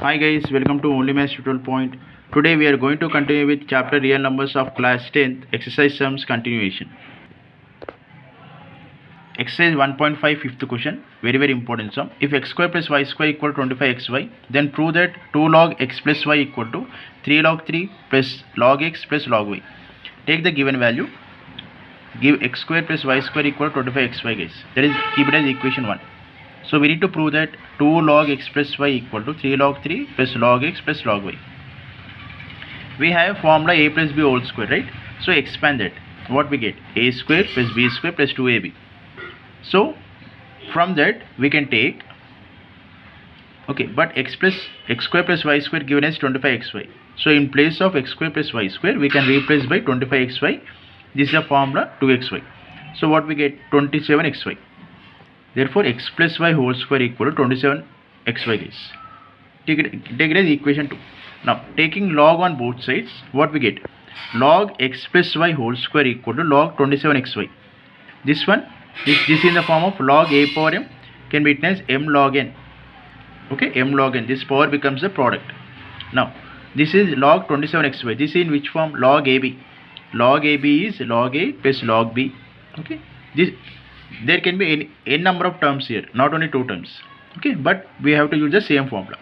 Hi guys, welcome to Only Maths Tutorial Point. Today we are going to continue with chapter Real Numbers of class 10th exercise sums continuation. Exercise 1.5 fifth question, very important sum. If x square plus y square equal to 25xy, then prove that 2 log x plus y equal to 3 log 3 plus log x plus log y. Take the given value, give x square plus y square equal to 25xy guys. That is, keep it as equation 1. So we need to prove that 2 log x plus y equal to 3 log 3 plus log x plus log y. We have formula a plus b whole square, right? So expand that. What we get? A square plus b square plus 2ab. So from that we can take, okay, but x square plus y square given as 25xy. So in place of x square plus y square we can replace by 25xy. This is a formula 2xy. So what we get? 27xy. Therefore x plus y whole square equal to 27xy guys. Take it as equation 2. Now taking log on both sides, what we get? Log x plus y whole square equal to log 27xy. This one, this in the form of log a power m, can be written as m log n. Okay, m log n. This power becomes the product. Now this is log 27xy. This is in which form? Log ab. Log ab is log a plus log b. Okay, this, there can be n number of terms here, not only 2 terms. Okay, but we have to use the same formula.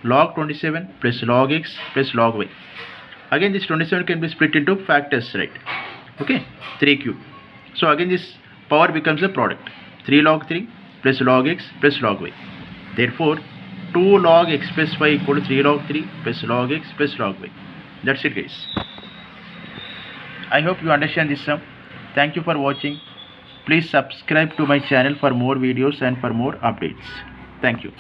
Log 27 plus log x plus log y. Again this 27 can be split into factors, right? Okay, 3 cube. So again this power becomes a product. 3 log 3 plus log x plus log y. Therefore 2 log x plus y equal to 3 log 3 plus log x plus log y. That's it guys. I hope you understand this sum. Thank you for watching. Please subscribe to my channel for more videos and for more updates. Thank you.